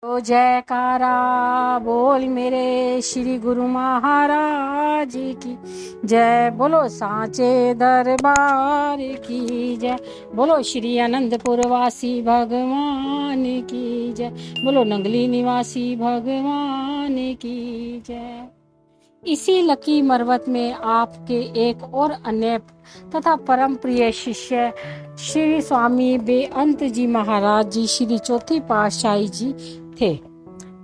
तो जयकारा बोल मेरे श्री गुरु महाराज की जय। बोलो सांचे दरबार की जय। बोलो श्री आनंदपुर वासी भगवान की जय। बोलो नंगली निवासी भगवान की जय। इसी लकी मरवत में आपके एक और अन्य तथा परम प्रिय शिष्य श्री स्वामी बेअंत जी महाराज जी श्री चौथी पातशाही जी थे।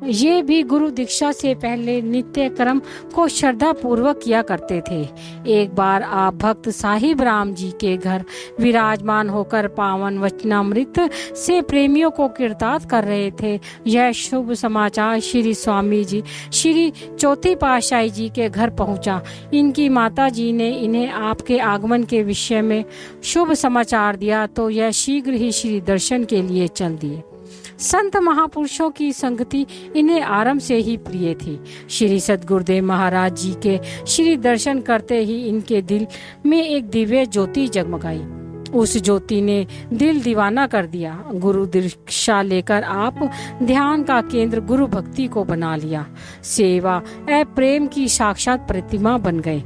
ये भी गुरु दीक्षा से पहले नित्य कर्म को श्रद्धा पूर्वक किया करते थे। एक बार आप भक्त साहिब राम जी के घर विराजमान होकर पावन वचनामृत से प्रेमियों को कीर्तार्थ कर रहे थे। यह शुभ समाचार श्री स्वामी जी श्री चौथी पातशाही जी के घर पहुंचा। इनकी माता जी ने इन्हें आपके आगमन के विषय में शुभ समाचार दिया तो यह शीघ्र ही श्री दर्शन के लिए चल दिए। संत महापुरुषों की संगति इन्हें आरंभ से ही प्रिय थी। श्री सद्गुरुदेव महाराज जी के श्री दर्शन करते ही इनके दिल में एक दिव्य ज्योति जगमगाई। उस ज्योति ने दिल दीवाना कर दिया। गुरु दीक्षा लेकर आप ध्यान का केंद्र गुरु भक्ति को बना लिया। सेवा ए प्रेम की साक्षात प्रतिमा बन गए।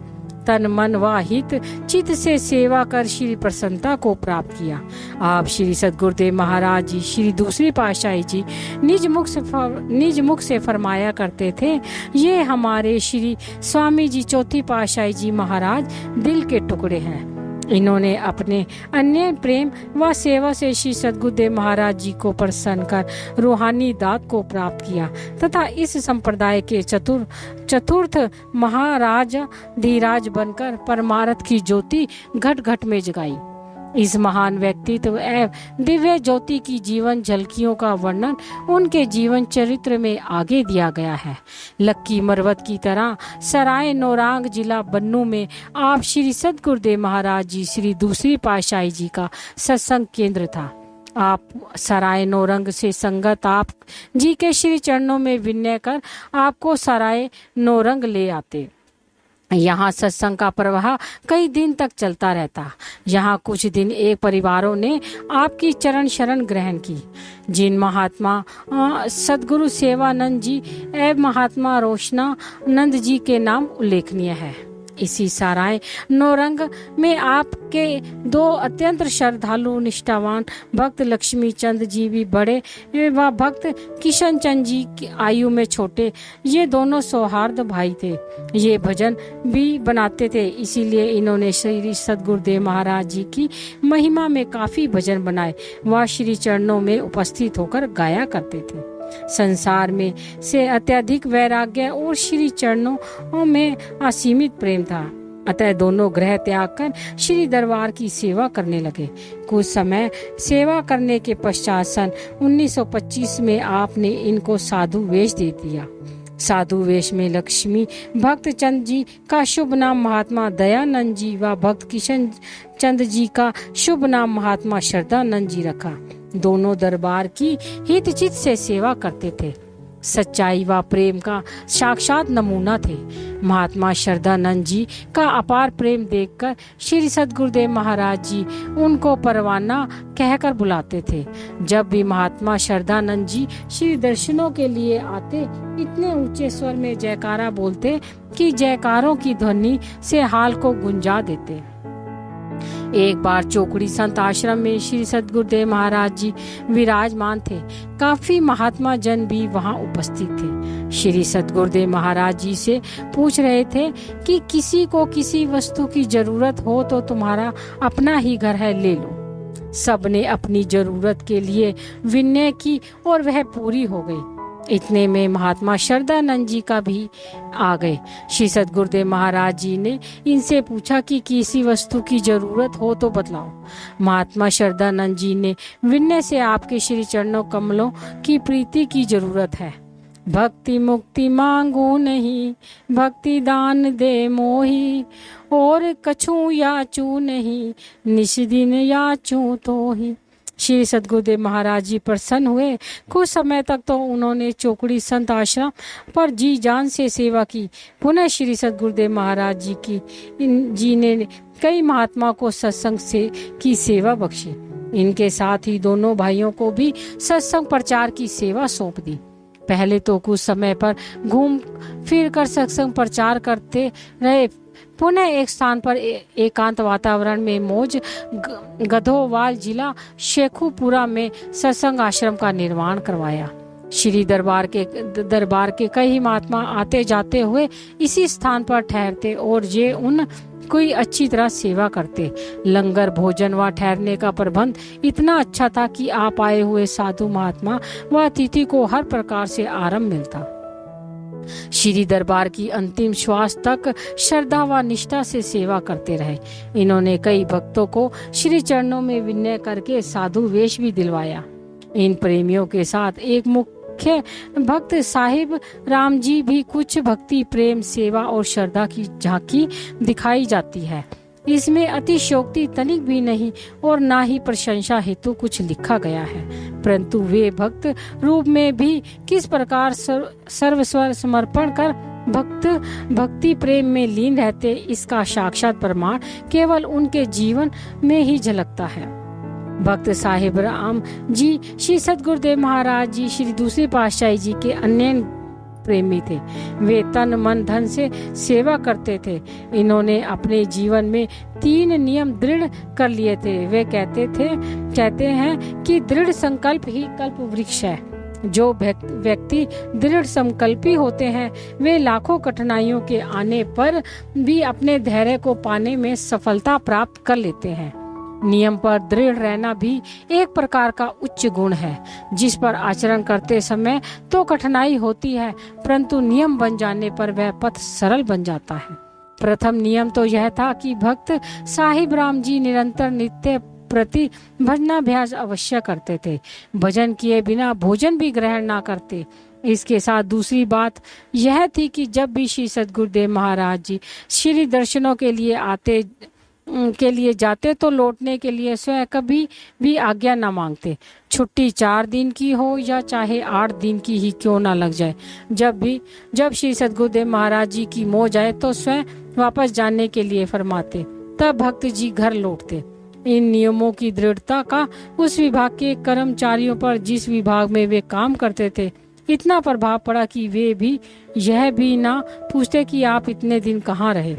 तन मन व हित चित से सेवा कर श्री प्रसन्नता को प्राप्त किया। आप श्री सद्गुरुदेव महाराज जी श्री दूसरी पातशाही जी निज मुख से फरमाया करते थे, ये हमारे श्री स्वामी जी चौथी पातशाही जी महाराज दिल के टुकड़े हैं। इन्होंने अपने अन्य प्रेम व सेवा से श्री सद्गुरुदेव महाराज जी को प्रसन्न कर रूहानी दात को प्राप्त किया तथा इस संप्रदाय के चतुर्थ महाराज धीराज बनकर परमार्थ की ज्योति घट घट में जगाई। इस महान व्यक्तित्व एवं दिव्य ज्योति की जीवन झलकियों का वर्णन उनके जीवन चरित्र में आगे दिया गया है। लक्की मरवत की तरह सराय नौरंग जिला बन्नू में आप श्री सद्गुरुदेव महाराज जी श्री दूसरी पातशाही जी का सत्संग केंद्र था। आप सराय नौरंग से संगत आप जी के श्री चरणों में विनय कर आपको सराय नौरंग ले आते। यहाँ सत्संग का प्रवाह कई दिन तक चलता रहता। यहाँ कुछ दिन एक परिवारों ने आपकी चरण शरण ग्रहण की, जिन महात्मा सदगुरु सेवानंद जी एवं महात्मा रोशनानंद जी के नाम उल्लेखनीय है। इसी सराय नौरंग में आपके दो अत्यंत श्रद्धालु निष्ठावान भक्त लक्ष्मी चंद जी भी बड़े व भक्त किशन चंद जी की आयु में छोटे, ये दोनों सौहार्द भाई थे। ये भजन भी बनाते थे, इसीलिए इन्होंने श्री सद्गुरुदेव महाराज जी की महिमा में काफी भजन बनाए व श्री चरणों में उपस्थित होकर गाया करते थे। संसार में से अत्यधिक वैराग्य और श्री चरणों में असीमित प्रेम था, अतः दोनों गृह त्याग कर श्री दरबार की सेवा करने लगे। कुछ समय सेवा करने के पश्चात सन 1925 में आपने इनको साधु वेश दे दिया। साधु वेश में लक्ष्मी भक्त चंद जी का शुभ नाम महात्मा दयानंद जी व भक्त किशन चंद जी का शुभ नाम महात्मा श्रद्धानंद जी रखा। दोनों दरबार की हितचित से सेवा करते थे, सच्चाई व प्रेम का साक्षात नमूना थे। महात्मा श्रद्धानंद जी का अपार प्रेम देखकर श्री सद्गुरुदेव महाराज जी उनको परवाना कहकर बुलाते थे। जब भी महात्मा श्रद्धानंद जी श्री दर्शनों के लिए आते, इतने ऊंचे स्वर में जयकारा बोलते कि जयकारों की ध्वनि से हाल को गुंजा देते। एक बार चौकड़ी संत आश्रम में श्री सद्गुरुदेव महाराज जी विराजमान थे। काफी महात्मा जन भी वहां उपस्थित थे। श्री सद्गुरुदेव महाराज जी से पूछ रहे थे कि किसी को किसी वस्तु की जरूरत हो तो तुम्हारा अपना ही घर है, ले लो। सबने अपनी जरूरत के लिए विनय की और वह पूरी हो गई। इतने में महात्मा श्रद्धानंद जी का भी आ गए। श्री सद्गुरुदेव महाराज जी ने इनसे पूछा कि किसी वस्तु की जरूरत हो तो बतलाओ। महात्मा श्रद्धानंद जी ने विनय से आपके श्री चरणों कमलों की प्रीति की जरूरत है। भक्ति मुक्ति मांगू नहीं, भक्ति दान दे मोही, और कछू याचू नहीं, निश दिन याचू तो ही। श्री सद्गुरुदेव महाराज जी प्रसन्न हुए। कुछ समय तक तो उन्होंने चौकड़ी संत आश्रम पर जी जान से सेवा की। पुनः श्री सद्गुरुदेव महाराज जी ने कई महात्मा को सत्संग से की सेवा बख्शी। इनके साथ ही दोनों भाइयों को भी सत्संग प्रचार की सेवा सौंप दी। पहले तो कुछ समय पर घूम फिर कर सत्संग प्रचार करते रहे। पुनः एक स्थान पर एकांत वातावरण में मौज गधोवाल जिला शेखुपुरा में सत्संग आश्रम का निर्माण करवाया। श्री दरबार के कई महात्मा आते जाते हुए इसी स्थान पर ठहरते और ये उन कोई अच्छी तरह सेवा करते। लंगर भोजन व ठहरने का प्रबंध इतना अच्छा था कि आप आए हुए साधु महात्मा व अतिथि को हर प्रकार से आराम मिलता। श्री दरबार की अंतिम श्वास तक श्रद्धा व निष्ठा से सेवा करते रहे। इन्होंने कई भक्तों को श्री चरणों में विनय करके साधु वेश भी दिलवाया। इन प्रेमियों के साथ एक मुख्य भक्त साहिब राम जी भी कुछ भक्ति प्रेम सेवा और श्रद्धा की झांकी दिखाई जाती है। इसमें अतिशयोक्ति तनिक भी नहीं और ना ही प्रशंसा हेतु कुछ लिखा गया है, परंतु वे भक्त रूप में भी किस प्रकार सर्वस्व समर्पण कर भक्ति प्रेम में लीन रहते, इसका साक्षात प्रमाण केवल उनके जीवन में ही झलकता है। भक्त साहिब राम जी श्री सद्गुरुदेव महाराज जी श्री दूसरे पातशाही जी के अन्य प्रेमी थे। वे तन मन धन से सेवा करते थे। इन्होंने अपने जीवन में 3 नियम दृढ़ कर लिए थे। वे कहते हैं कि दृढ़ संकल्प ही कल्प वृक्ष है। जो व्यक्ति दृढ़ संकल्पी होते हैं वे लाखों कठिनाइयों के आने पर भी अपने धैर्य को पाने में सफलता प्राप्त कर लेते हैं। नियम पर दृढ़ रहना भी एक प्रकार का उच्च गुण है, जिस पर आचरण करते समय तो कठिनाई होती है, परंतु नियम बन जाने पर वह पथ सरल बन जाता है। प्रथम नियम तो यह था कि भक्त साहिब राम जी निरंतर नित्य प्रति भजनाभ्यास अवश्य करते थे। भजन किए बिना भोजन भी ग्रहण ना करते। इसके साथ दूसरी बात यह थी कि जब भी श्री सद्गुरुदेव महाराज जी श्री दर्शनों के लिए जाते तो लौटने के लिए स्वयं कभी भी आज्ञा न मांगते। छुट्टी 4 दिन की हो या चाहे 8 दिन की ही क्यों ना लग जाए, जब श्री सद्गुरुदेव महाराज जी की मौज आए तो स्वयं वापस जाने के लिए फरमाते, तब भक्त जी घर लौटते। इन नियमों की दृढ़ता का उस विभाग के कर्मचारियों पर, जिस विभाग में वे काम करते थे, इतना प्रभाव पड़ा कि वे भी यह भी ना पूछते कि आप इतने दिन कहाँ रहे।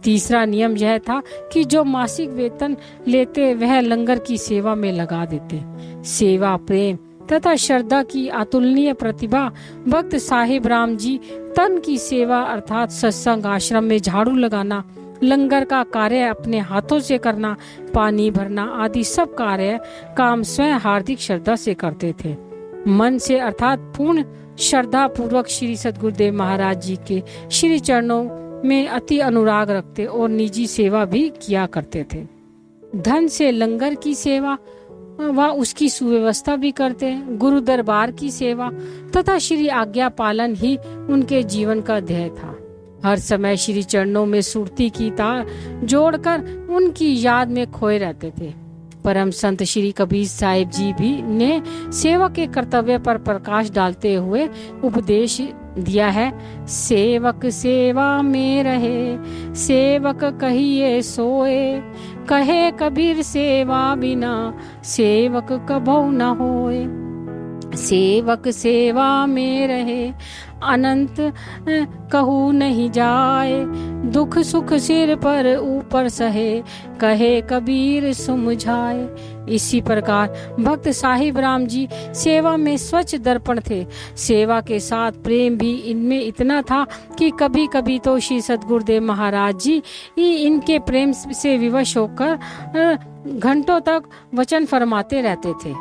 तीसरा नियम यह था कि जो मासिक वेतन लेते वह लंगर की सेवा में लगा देते। सेवा प्रेम तथा श्रद्धा की अतुलनीय प्रतिभा भक्त साहिब राम जी तन की सेवा अर्थात सत्संग आश्रम में झाड़ू लगाना, लंगर का कार्य अपने हाथों से करना, पानी भरना आदि सब काम स्वयं हार्दिक श्रद्धा से करते थे। मन से अर्थात पूर्ण श्रद्धा पूर्वक श्री सद्गुरुदेव महाराज जी के श्री चरणों में अति अनुराग रखते और निजी सेवा भी किया करते थे। धन से लंगर की सेवा व उसकी सुव्यवस्था भी करते। गुरु दरबार की सेवा तथा श्री आज्ञा पालन ही उनके जीवन का ध्येय था। हर समय श्री चरणों में सुरती की तार जोड़कर उनकी याद में खोए रहते थे। परम संत श्री कबीर साहिब जी भी ने सेवा के कर्तव्य पर प्रकाश डालते हुए उपदेश दिया है। सेवक सेवा में रहे, सेवक कहिए सोए, कहे कबीर सेवा बिना सेवक कबहु न होए। सेवक सेवा में रहे, अनंत कहू नहीं जाए, दुख सुख सिर पर ऊपर सहे, कहे कबीर सुमझाए। इसी प्रकार भक्त साहिब राम जी सेवा में स्वच्छ दर्पण थे। सेवा के साथ प्रेम भी इनमें इतना था कि कभी कभी तो श्री सद्गुरुदेव महाराज जी इनके प्रेम से विवश होकर घंटों तक वचन फरमाते रहते थे।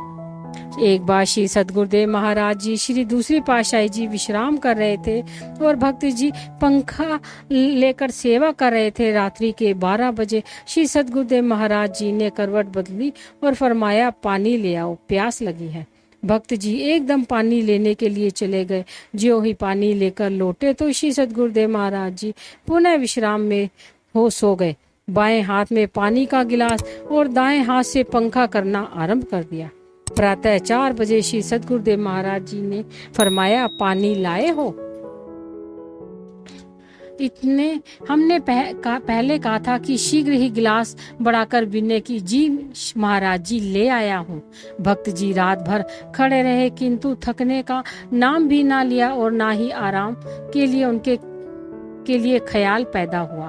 एक बार श्री सद्गुरुदेव महाराज जी श्री दूसरी पातशाही जी विश्राम कर रहे थे और भक्त जी पंखा लेकर सेवा कर रहे थे। रात्रि के 12 बजे श्री सद्गुरुदेव महाराज जी ने करवट बदली और फरमाया, पानी ले आओ, प्यास लगी है। भक्त जी एकदम पानी लेने के लिए चले गए। ज्यों ही पानी लेकर लौटे तो श्री सद्गुरुदेव महाराज जी पुनः विश्राम में हो सो गए। बाएं हाथ में पानी का गिलास और दाएं हाथ से पंखा करना आरंभ कर दिया। प्रातः 4 बजे श्री सद्गुरुदेव महाराज जी ने फरमाया, पानी लाए हो? हमने पहले कहा था कि शीघ्र ही गिलास बढ़ाकर पीने की। जी महाराज जी, ले आया हूँ। भक्त जी रात भर खड़े रहे, किंतु थकने का नाम भी ना लिया और ना ही आराम के लिए ख्याल पैदा हुआ।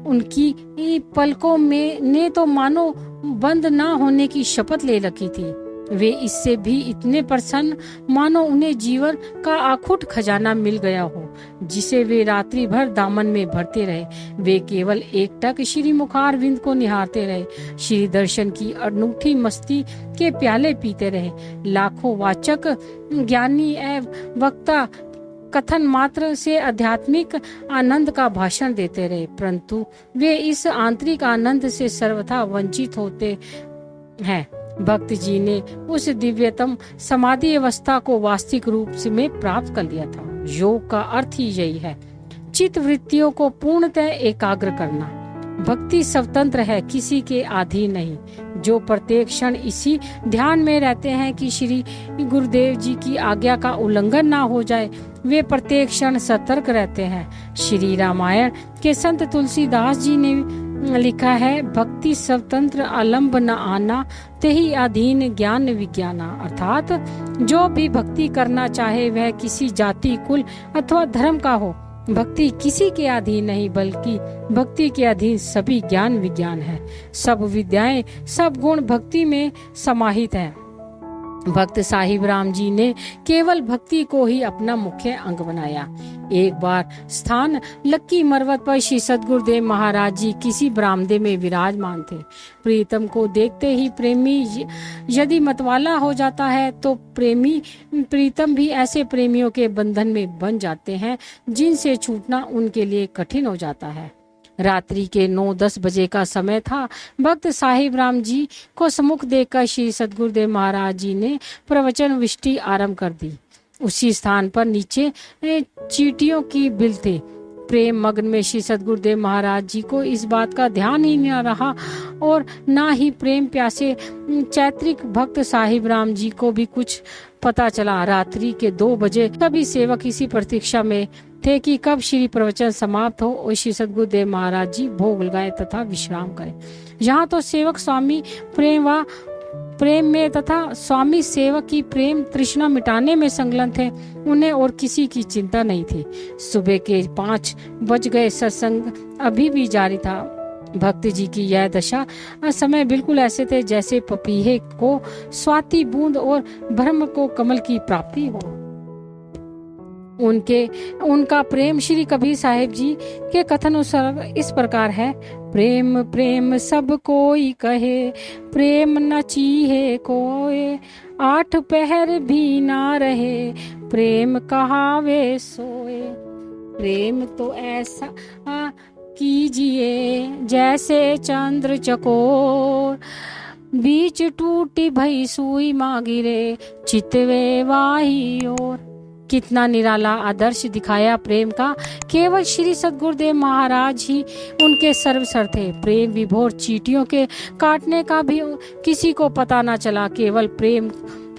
उनकी पलकों में ने तो मानो बंद ना होने की शपथ ले रखी थी। वे इससे भी इतने प्रसन्न मानो उन्हें जीवन का अखुट खजाना मिल गया हो, जिसे वे रात्रि भर दामन में भरते रहे। वे केवल एकटक श्री मुखारविंद को निहारते रहे, श्री दर्शन की अनूठी मस्ती के प्याले पीते रहे। लाखों वाचक ज्ञानी एवं वक्ता कथन मात्र से आध्यात्मिक आनंद का भाषण देते रहे, परंतु वे इस आंतरिक आनंद से सर्वथा वंचित होते हैं। भक्त जी ने उस दिव्यतम समाधि अवस्था को वास्तविक रूप से में प्राप्त कर लिया था। योग का अर्थ ही यही है, चित्त वृत्तियों को पूर्णतः एकाग्र करना। भक्ति स्वतंत्र है, किसी के अधीन नहीं। जो प्रत्येक क्षण इसी ध्यान में रहते हैं कि श्री गुरुदेव जी की आज्ञा का उल्लंघन ना हो जाए, वे प्रत्येक क्षण सतर्क रहते हैं। श्री रामायण के संत तुलसीदास जी ने लिखा है, भक्ति स्वतंत्र अलंब न आना, तेहि अधीन ज्ञान विज्ञाना। अर्थात जो भी भक्ति करना चाहे वह किसी जाति, कुल अथवा धर्म का हो, भक्ति किसी के अधीन नहीं, बल्कि भक्ति के अधीन सभी ज्ञान विज्ञान है। सब विद्याएं, सब गुण भक्ति में समाहित हैं। भक्त साहिब राम जी ने केवल भक्ति को ही अपना मुख्य अंग बनाया। एक बार स्थान लक्की मरवत पर श्री सद्गुरुदेव महाराज जी किसी बरामदे में विराजमान थे। प्रीतम को देखते ही प्रेमी यदि मतवाला हो जाता है, तो प्रीतम भी ऐसे प्रेमियों के बंधन में बन जाते हैं जिनसे छूटना उनके लिए कठिन हो जाता है। रात्रि के 9-10 बजे का समय था। भक्त साहिब राम जी को सम्मुख देखकर श्री सद्गुरुदेव महाराज जी ने प्रवचन विष्टि आरंभ कर दी। उसी स्थान पर नीचे चींटियों की बिल थे। प्रेम मग्न में श्री सद्गुरुदेव महाराज जी को इस बात का ध्यान ही न रहा और ना ही प्रेम प्यासे चैत्रिक भक्त साहिब राम जी को भी कुछ पता चला। रात्रि के 2 बजे सभी सेवक इसी प्रतीक्षा में थे कि कब श्री प्रवचन समाप्त हो और श्री सद्गुरुदेव महाराज जी भोग लगाए तथा विश्राम करें। यहाँ तो सेवक स्वामी प्रेम में तथा स्वामी सेवक की प्रेम तृष्णा मिटाने में संलग्न थे। उन्हें और किसी की चिंता नहीं थी। सुबह के 5 बज गए, सत्संग अभी भी जारी था। भक्त जी की यह दशा समय बिल्कुल ऐसे थे जैसे पपीहे को स्वाति बूंद और ब्रह्म को कमल की प्राप्ति हो। उनका प्रेम श्री कबीर साहिब जी के कथन अनुसार इस प्रकार है, प्रेम प्रेम सब कोई कहे, प्रेम न चीहे कोय, 8 पहर भी ना रहे, प्रेम कहावे सोए। प्रेम तो ऐसा कीजिए जैसे चंद्र चकोर, बीच टूटी भई सुई माँ गिरे, चितवे वाही ओर। कितना निराला आदर्श दिखाया प्रेम का। केवल श्री सद्गुरुदेव महाराज ही उनके सर्वसर थे। प्रेम विभोर चींटियों के काटने का भी किसी को पता न चला। केवल प्रेम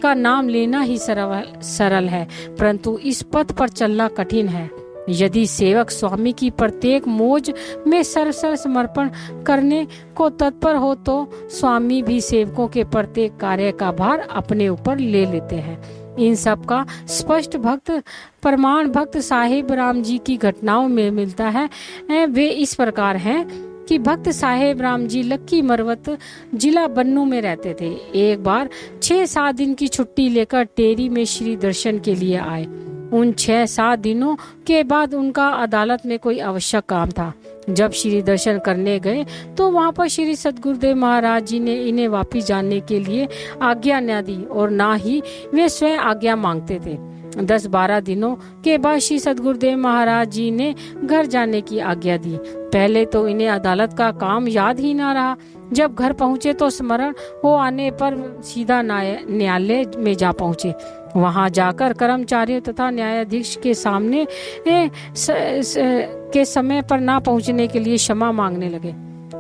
का नाम लेना ही सरल है, परंतु इस पथ पर चलना कठिन है। यदि सेवक स्वामी की प्रत्येक मौज में सर्वस्व समर्पण करने को तत्पर हो, तो स्वामी भी सेवकों के प्रत्येक कार्य का भार अपने ऊपर ले लेते हैं। इन सब का स्पष्ट प्रमाण भक्त साहिब राम जी की घटनाओं में मिलता है। वे इस प्रकार हैं कि भक्त साहिब राम जी लक्की मरवत जिला बन्नू में रहते थे। एक बार 6-7 दिन की छुट्टी लेकर टेरी में श्री दर्शन के लिए आए। उन 6-7 दिनों के बाद उनका अदालत में कोई आवश्यक काम था। जब श्री दर्शन करने गए तो वहां पर श्री सद्गुरुदेव महाराज जी ने इन्हें वापिस जाने के लिए आज्ञा न दी और ना ही वे स्वयं आज्ञा मांगते थे। 10-12 दिनों के बाद श्री सद्गुरुदेव महाराज जी ने घर जाने की आज्ञा दी। पहले तो इन्हें अदालत का काम याद ही ना रहा। जब घर पहुंचे तो स्मरण हो आने पर सीधा न्यायालय में जा पहुंचे। वहां जाकर कर्मचारियों तथा न्यायाधीश के सामने के समय पर ना पहुंचने के लिए क्षमा मांगने लगे।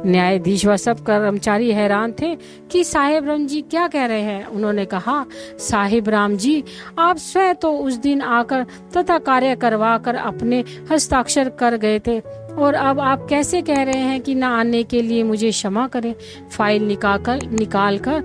न्यायाधीश व सब कर्मचारी हैरान थे कि साहिब राम जी क्या कह रहे हैं। उन्होंने कहा, साहिब राम जी, आप स्वयं तो उस दिन आकर तथा कार्य करवा कर अपने हस्ताक्षर कर गए थे, और अब आप कैसे कह रहे हैं कि न आने के लिए मुझे क्षमा करें। फाइल निकाल कर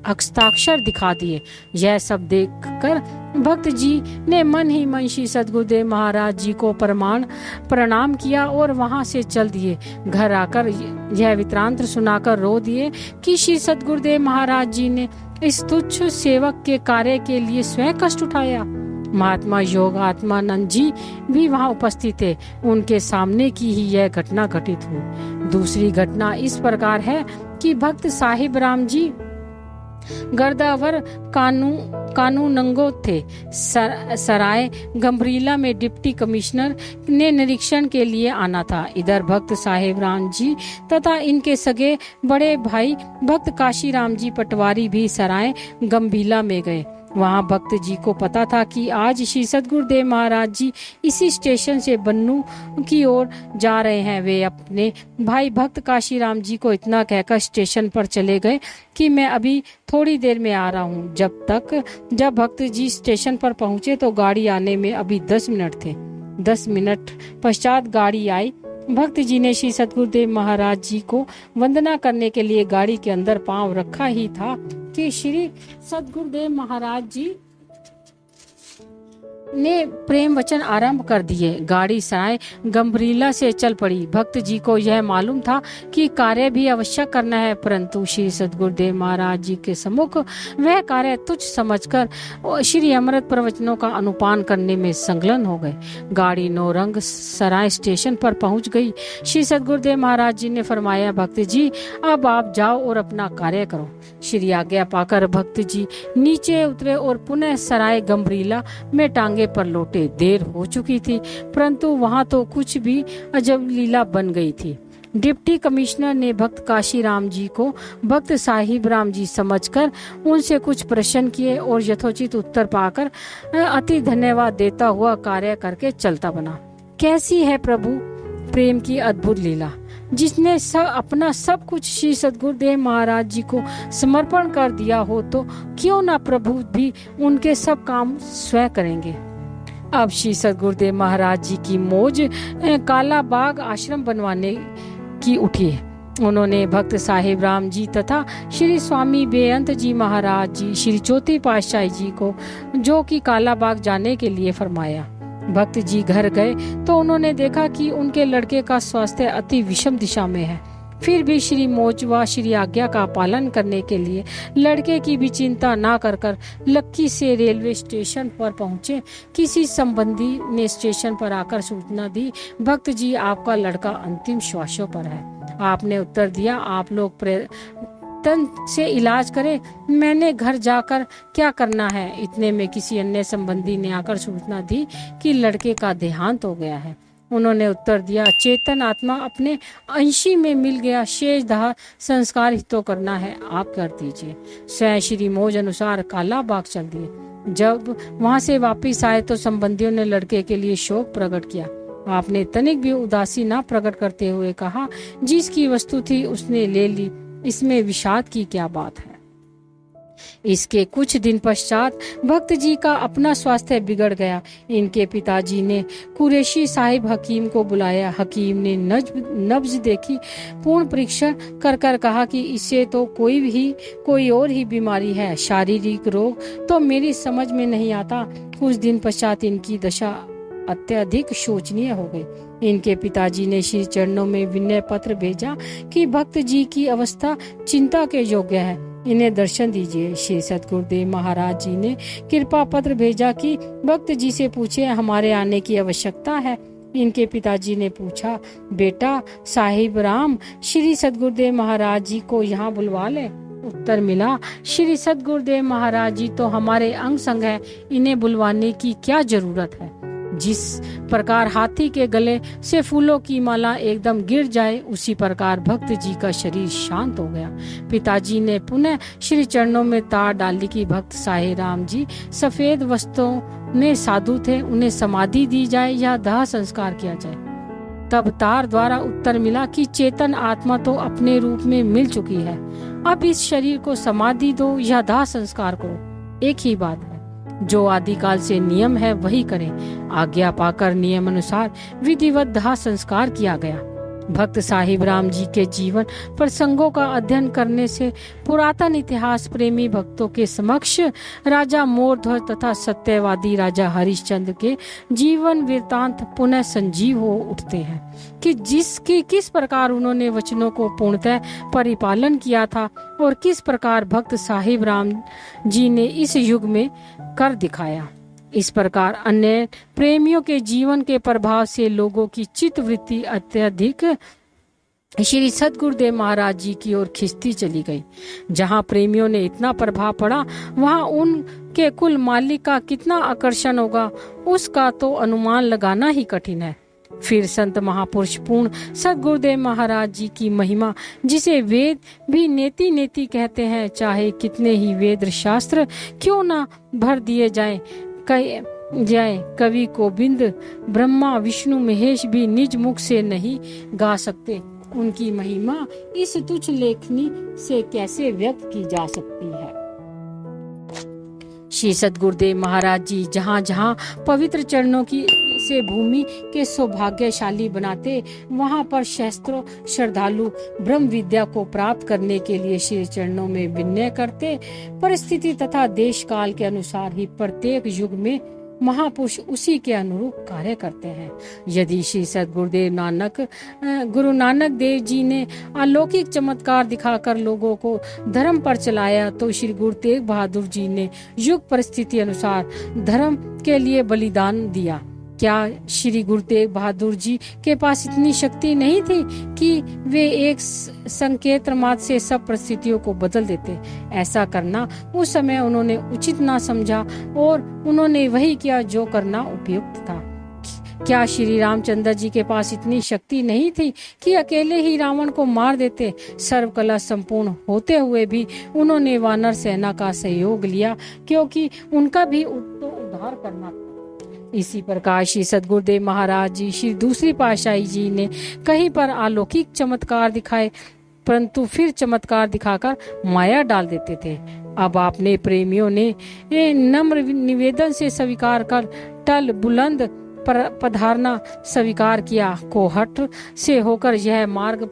हस्ताक्षर दिखा दिए। यह सब देखकर भक्त जी ने मन ही मन श्री सद्गुरुदेव महाराज जी को प्रणाम किया और वहां से चल दिए। घर आकर यह वृत्तांत सुनाकर रो दिए कि श्री सद्गुरुदेव महाराज जी ने इस तुच्छ सेवक के कार्य के लिए स्वयं कष्ट उठाया। महात्मा योगात्मानंद जी भी वहां उपस्थित थे। उनके सामने की ही यह घटना घटित हुई। दूसरी घटना इस प्रकार है कि भक्त साहिब राम जी गर्दावर कानूनगो थे। सराय गंभीरला में डिप्टी कमिश्नर ने निरीक्षण के लिए आना था। इधर भक्त साहिब राम जी तथा इनके सगे बड़े भाई भक्त काशीराम जी पटवारी भी सराय गंभीरला में गए। वहां भक्त जी को पता था कि आज श्री सद्गुरुदेव महाराज जी इसी स्टेशन से बन्नू की ओर जा रहे हैं। वे अपने भाई भक्त काशीराम जी को इतना कहकर स्टेशन पर चले गए कि मैं अभी थोड़ी देर में आ रहा हूँ। जब भक्त जी स्टेशन पर पहुंचे तो गाड़ी आने में अभी 10 मिनट थे। 10 मिनट पश्चात गाड़ी आई। भक्त जी ने श्री सद्गुरुदेव महाराज जी को वंदना करने के लिए गाड़ी के अंदर पांव रखा ही था कि श्री सद्गुरुदेव महाराज जी ने प्रेम वचन आरंभ कर दिए। गाड़ी सराय गंभीरला से चल पड़ी। भक्त जी को यह मालूम था कि कार्य भी अवश्य करना है, परंतु श्री सद्गुरुदेव महाराज जी के सम्मुख वह कार्य तुच्छ समझकर श्री अमृत प्रवचनों का अनुपान करने में संलग्न हो गए। गाड़ी नौरंग सराय स्टेशन पर पहुंच गई। श्री सद्गुरुदेव महाराज जी ने फरमाया, भक्त जी अब आप जाओ और अपना कार्य करो। श्री आज्ञा पाकर भक्त जी नीचे उतरे और पुनः सराय गंभीरला में टांगे पर लौटे। देर हो चुकी थी, परंतु वहां तो कुछ भी अजब लीला बन गई थी। डिप्टी कमिश्नर ने भक्त काशीराम जी को भक्त साहिब राम जी समझकर उनसे कुछ प्रश्न किए और यथोचित उत्तर पाकर अति धन्यवाद देता हुआ कार्य करके चलता बना। कैसी है प्रभु प्रेम की अद्भुत लीला, जिसने अपना सब कुछ श्री सद्गुरुदेव महाराज जी को समर्पण कर दिया हो, तो क्यों ना प्रभु भी उनके सब काम स्वयं करेंगे। अब श्री सद्गुरुदेव महाराज जी की मौज काला बाग आश्रम बनवाने की उठी है। उन्होंने भक्त साहिब राम जी तथा श्री स्वामी बेअंत जी महाराज जी, श्री चौथी पातशाही जी को जो कि काला बाग जाने के लिए फरमाया। भक्त जी घर गए तो उन्होंने देखा कि उनके लड़के का स्वास्थ्य अति विषम दिशा में है। फिर भी श्री मौज व श्री आज्ञा का पालन करने के लिए लड़के की भी चिंता ना कर लक्की से रेलवे स्टेशन पर पहुंचे। किसी संबंधी ने स्टेशन पर आकर सूचना दी, भक्त जी आपका लड़का अंतिम श्वासों पर है। आपने उत्तर दिया, आप लोग तन से इलाज करें, मैंने घर जाकर क्या करना है। इतने में किसी अन्य संबंधी ने आकर सूचना दी कि लड़के का देहांत हो गया है। उन्होंने उत्तर दिया, चेतन आत्मा अपने अंशी में मिल गया, शेष दाह संस्कार ही तो करना है, आप कर दीजिए। स्वयं श्री मौज अनुसार काला बाग चल दिए। जब वहां से वापिस आए तो संबंधियों ने लड़के के लिए शोक प्रकट किया। आपने तनिक भी उदासी न प्रकट करते हुए कहा, जिसकी वस्तु थी उसने ले ली, इसमें विषाद की क्या बात है। इसके कुछ दिन पश्चात भक्त जी का अपना स्वास्थ्य बिगड़ गया। इनके पिताजी ने कुरैशी साहिब हकीम को बुलाया। हकीम ने नब्ज देखी, पूर्ण परीक्षण कर कहा कि इसे तो कोई और ही बीमारी है, शारीरिक रोग तो मेरी समझ में नहीं आता। कुछ दिन पश्चात इनकी दशा अत्यधिक शोचनीय हो गई। इनके पिताजी ने श्री चरणों में विनय पत्र भेजा कि भक्त जी की अवस्था चिंता के योग्य है, इन्हें दर्शन दीजिए। श्री सद्गुरुदेव महाराज जी ने कृपा पत्र भेजा कि भक्त जी से पूछे हमारे आने की आवश्यकता है। इनके पिताजी ने पूछा, बेटा साहिब राम श्री सद्गुरुदेव महाराज जी को यहाँ बुलवा ले। उत्तर मिला, श्री सद्गुरुदेव महाराज जी तो हमारे अंग संग है, इन्हें बुलवाने की क्या जरूरत है। जिस प्रकार हाथी के गले से फूलों की माला एकदम गिर जाए, उसी प्रकार भक्त जी का शरीर शांत हो गया। पिताजी ने पुनः श्री चरणों में तार डाली कि भक्त साहिब राम जी सफेद वस्त्रों में साधु थे, उन्हें समाधि दी जाए या दाह संस्कार किया जाए। तब तार द्वारा उत्तर मिला कि चेतन आत्मा तो अपने रूप में मिल चुकी है, अब इस शरीर को समाधि दो या दाह संस्कार करो, एक ही बात है। जो आदिकाल से नियम है वही करें। आज्ञा पाकर नियम अनुसार विधिवत दाह संस्कार किया गया। भक्त साहिब राम जी के जीवन प्रसंगों का अध्ययन करने से पुरातन इतिहास प्रेमी भक्तों के समक्ष राजा मोरध्वज तथा सत्यवादी राजा हरिश्चंद्र के जीवन वृत्तांत पुनः संजीव हो उठते हैं कि किस प्रकार उन्होंने वचनों को पूर्णतः परिपालन किया था और किस प्रकार भक्त साहिब राम जी ने इस युग में कर दिखाया। इस प्रकार अन्य प्रेमियों के जीवन के प्रभाव से लोगों की चित्त वृत्ति अत्यधिक श्री सद्गुरुदेव महाराज जी की ओर खिंचती चली गई। जहां प्रेमियों ने इतना प्रभाव पड़ा वहां उनके कुल मालिक का कितना आकर्षण होगा उसका तो अनुमान लगाना ही कठिन है। फिर संत महापुरुष पूर्ण सद्गुरुदेव महाराज जी की महिमा, जिसे वेद भी नेति नेति कहते हैं, चाहे कितने ही वेद शास्त्र क्यों ना भर दिए कवि गोविंद ब्रह्मा विष्णु महेश भी निज मुख से नहीं गा सकते। उनकी महिमा इस तुच्छ लेखनी से कैसे व्यक्त की जा सकती है। श्री सद्गुरुदेव महाराज जी जहाँ जहाँ पवित्र चरणों की से भूमि के सौभाग्यशाली बनाते, वहाँ पर शास्त्रों श्रद्धालु ब्रह्म विद्या को प्राप्त करने के लिए श्री चरणों में विनय करते। परिस्थिति तथा देश काल के अनुसार ही प्रत्येक युग में महापुरुष उसी के अनुरूप कार्य करते हैं। यदि श्री सद्गुरुदेव गुरु नानक देव जी ने अलौकिक चमत्कार दिखाकर लोगों को धर्म पर चलाया, तो श्री गुरु तेग बहादुर जी ने युग परिस्थिति अनुसार धर्म के लिए बलिदान दिया। क्या श्री गुरु तेग बहादुर जी के पास इतनी शक्ति नहीं थी कि वे एक संकेत मात्र से सब परिस्थितियों को बदल देते? ऐसा करना उस समय उन्होंने उचित ना समझा और उन्होंने वही किया जो करना उपयुक्त था। क्या श्री रामचंद्र जी के पास इतनी शक्ति नहीं थी कि अकेले ही रावण को मार देते? सर्वकला संपूर्ण होते हुए भी उन्होंने वानर सेना का सहयोग लिया, क्योंकि उनका भी उद्धार करना था। इसी प्रकार श्री सद्गुरुदेव महाराज जी श्री दूसरी पातशाही जी ने कहीं पर अलौकिक चमत्कार दिखाए, परंतु फिर चमत्कार दिखाकर माया डाल देते थे। अब आपने प्रेमियों ने नम्र निवेदन से स्वीकार कर टल बुलंद पधारना स्वीकार किया। कोहट से होकर यह मार्ग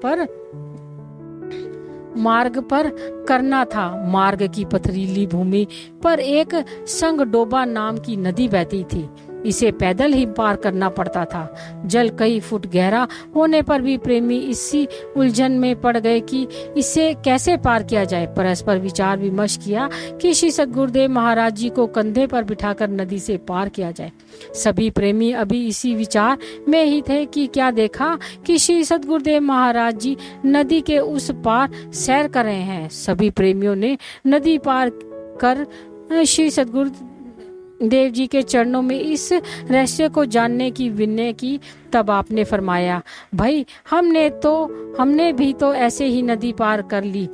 पर करना था। मार्ग की पथरीली भूमि पर एक संगडोबा नाम की नदी बहती थी। इसे पैदल ही पार करना पड़ता था। जल कई फुट गहरा होने पर भी प्रेमी इसी उलझन में पड़ गए कि इसे कैसे पार किया जाए। परस्पर विचार विमर्श किया कि श्री सद्गुरुदेव महाराज जी को कंधे पर बिठाकर नदी से पार किया जाए। सभी प्रेमी अभी इसी विचार में ही थे कि क्या देखा कि श्री सद्गुरुदेव महाराज जी नदी के उस पार सैर कर रहे हैं। सभी प्रेमियों ने नदी पार कर श्री सद्गुरु देव जी के चरणों में इस रहस्य को जानने की विनय की। तब आपने फरमाया, भाई हमने भी तो ऐसे ही नदी पार कर ली।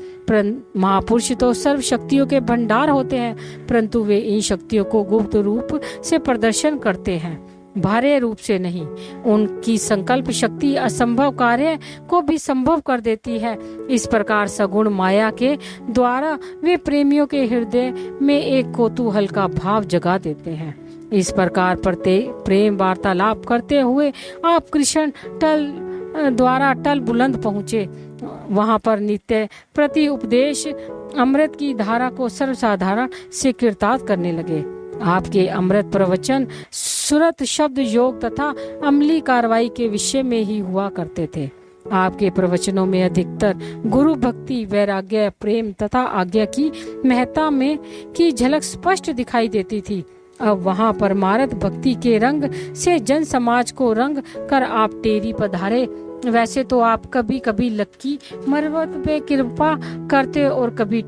महापुरुष तो सर्व शक्तियों के भंडार होते हैं, परंतु वे इन शक्तियों को गुप्त रूप से प्रदर्शन करते हैं, बाह्य रूप से नहीं। उनकी संकल्प शक्ति असंभव कार्य को भी संभव कर देती है। इस प्रकार सगुण माया के द्वारा वे प्रेमियों के हृदय में एक कौतूहल का भाव जगा देते हैं। इस प्रकार प्रत्येक प्रेम वार्तालाप करते हुए आप कृष्ण द्वारा टल बुलंद पहुँचे। वहाँ पर नित्य प्रति उपदेश अमृत की धारा को सर्वसाधारण से कीर्तार्थ करने लगे। आपके अमृत प्रवचन सुरत शब्द योग तथा अमली कार्रवाई के विषय में ही हुआ करते थे। आपके प्रवचनों में अधिकतर गुरु भक्ति, वैराग्य, प्रेम तथा आज्ञा की महत्ता में की झलक स्पष्ट दिखाई देती थी। अब वहाँ परमार्थ भक्ति के रंग से जन समाज को रंग कर आप टेरी पधारे। वैसे तो आप कभी कभी लक्की मरवत पे कृपा करते और कभी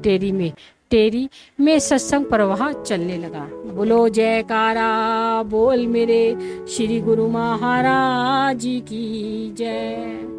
टेरी में सत्संग प्रवाह चलने लगा। बोलो जयकारा बोल मेरे श्री गुरु महाराज की जय।